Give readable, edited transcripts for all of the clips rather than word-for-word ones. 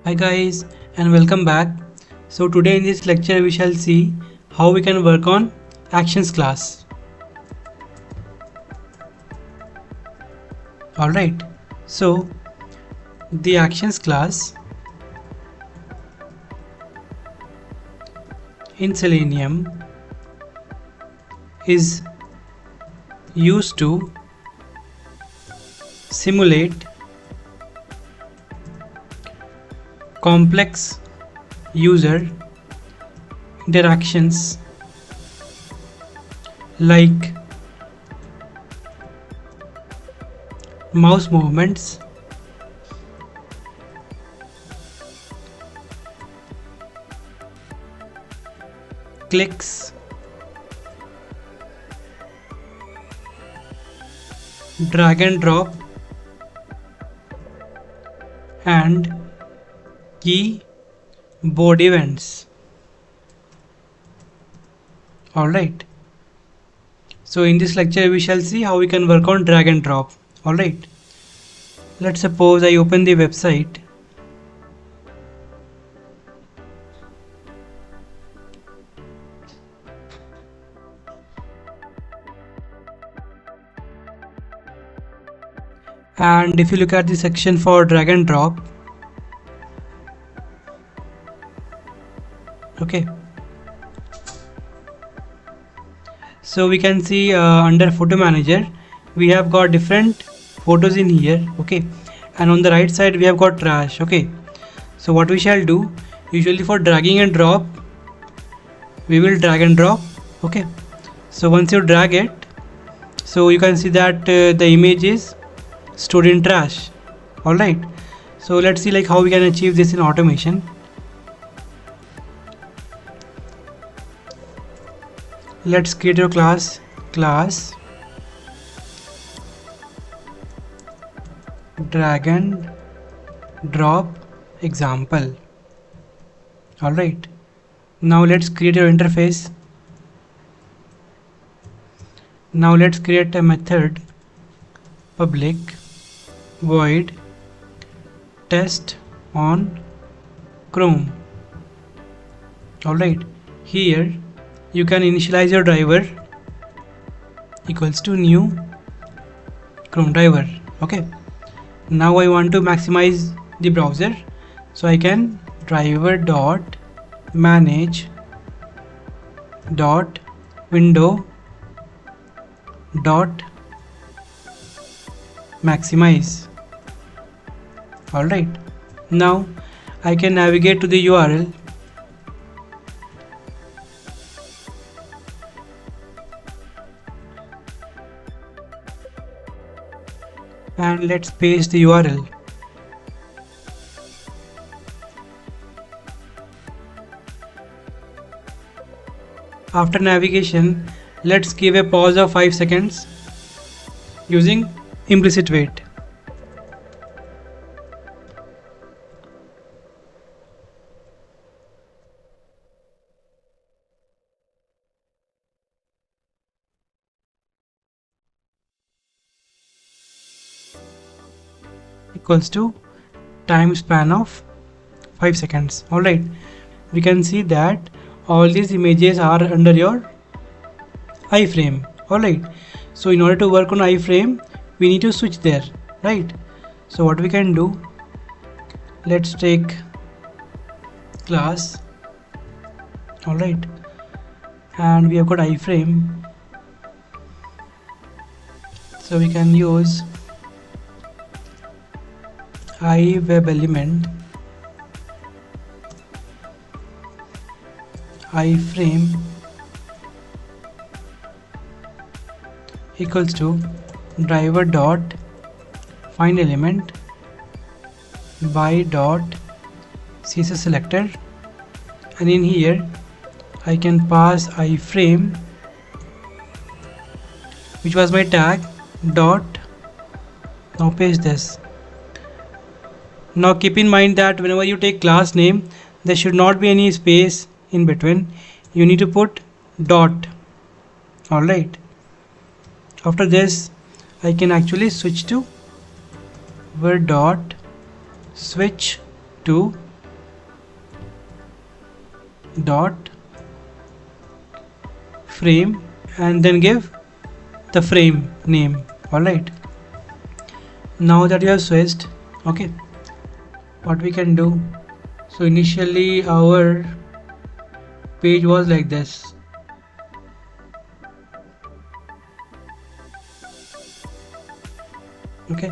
Hi guys and welcome back. So today in this lecture we shall see how we can work on actions class. Alright, so the actions class in Selenium is used to simulate complex user interactions like mouse movements, clicks, drag and drop, and keyboard events. Alright, so in this lecture we shall see how we can work on drag and drop. Alright, let's suppose I open the website and if you look at the section for drag and drop, okay, so we can see under photo manager we have got different photos in here, okay, and on the right side we have got trash. Okay, so what we shall do, usually for dragging and drop we will drag and drop. Okay, so once you drag it, so you can see that the image is stored in trash. Alright, so let's see like how we can achieve this in automation. Let's create a class drag and drop example. Alright, now let's create your interface. Now let's create a method public void test on Chrome. Alright, here you can initialize your driver equals to new Chrome driver. Okay, now I want to maximize the browser, so I can driver dot manage dot window dot maximize. Alright, now I can navigate to the URL and let's paste the URL. After navigation, let's give a pause of 5 seconds using implicit wait. Equals to time span of 5 seconds. Alright, we can see that all these images are under your iframe. Alright, so in order to work on iframe we need to switch there, right? So what we can do, let's take class, alright, and we have got iframe, so we can use iWebElement iframe equals to driver dot find element by dot CSS selector, and in here I can pass iframe, which was my tag, dot. Now paste this. Now keep in mind that whenever you take class name, there should not be any space in between. You need to put dot. Alright, after this I can switch to switch to dot frame and then give the frame name. Alright, now that you have switched, okay, what we can do, so initially our page was like this. Okay,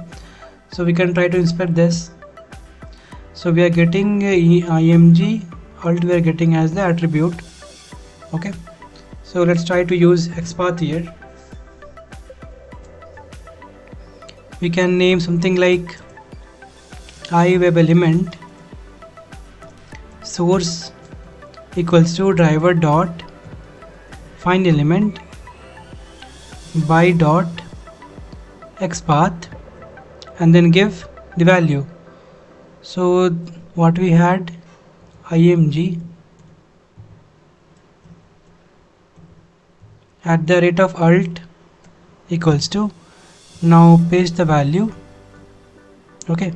so we can try to inspect this. So we are getting img alt, we are getting as the attribute. Okay, so let's try to use XPath here. We can name something like iWeb element source equals to driver dot find element by dot XPath and then give the value. So what we had, img at the rate of alt equals to, now paste the value. Okay,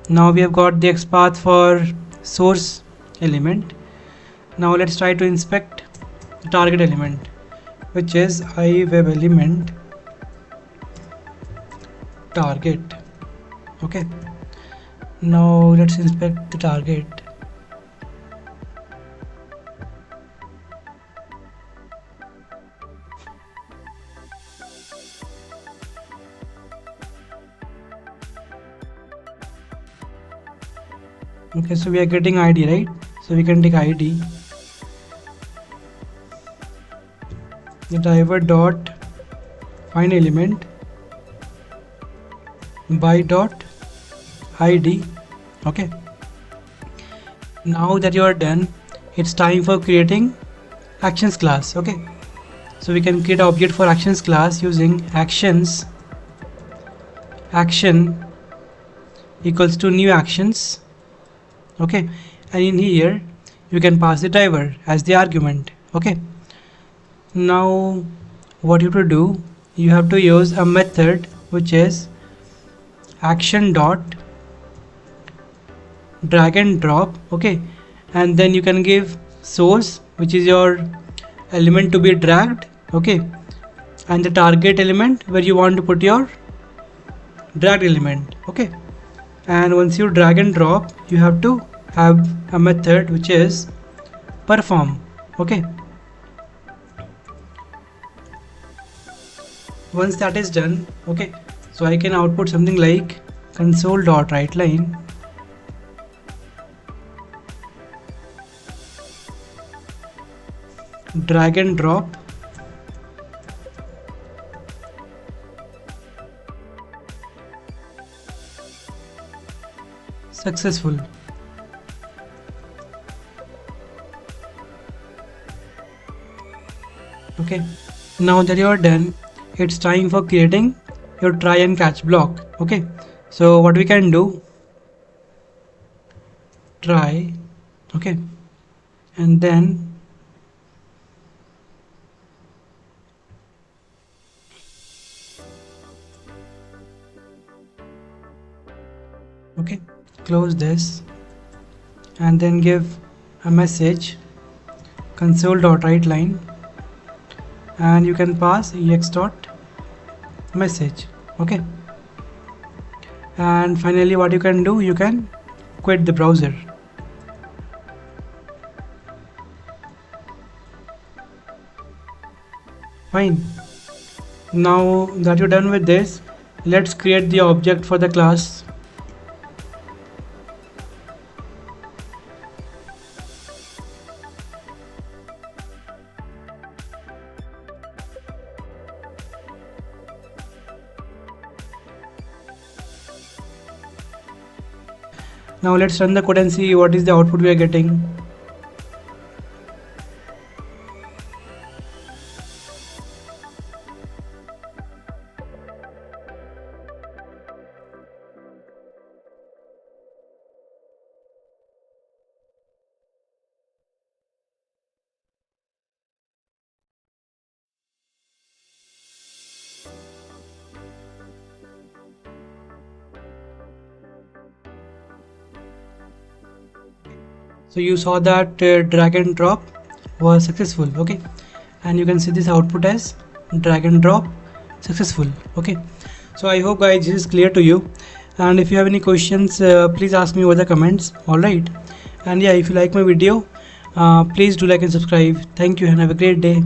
now we have got the XPath for source element. Now let's try to inspect the target element, which is iWeb element target. Okay, now let's inspect the target. Okay, so we are getting id, right? So we can take id, the driver dot find element by dot id. Okay, now that you are done, it's time for creating actions class. Okay, so we can create an object for actions class using actions action equals to new actions. Okay, and in here you can pass the driver as the argument. Okay, now what you have to do, you have to use a method which is action dot drag and drop. Okay, and then you can give source, which is your element to be dragged. Okay, and the target element where you want to put your dragged element. Okay, and once you drag and drop, you have to have a method which is perform. Okay, once that is done, okay, so I can output something like console dot write line drag and drop successful. Okay, now that you are done, it's time for creating your try and catch block. Okay, so what we can do, try, okay, and then okay, close this and then give a message console dot write line, and you can pass ex dot message. Okay, and finally what you can do, you can quit the browser. Fine, now that you're done with this, let's create the object for the class. Now let's run the code and see what is the output we are getting. So you saw that drag and drop was successful. Okay, and you can see this output as drag and drop successful. Okay, so I hope guys this is clear to you, and if you have any questions, please ask me over the comments. All right, and yeah, if you like my video, please do like and subscribe. Thank you and have a great day.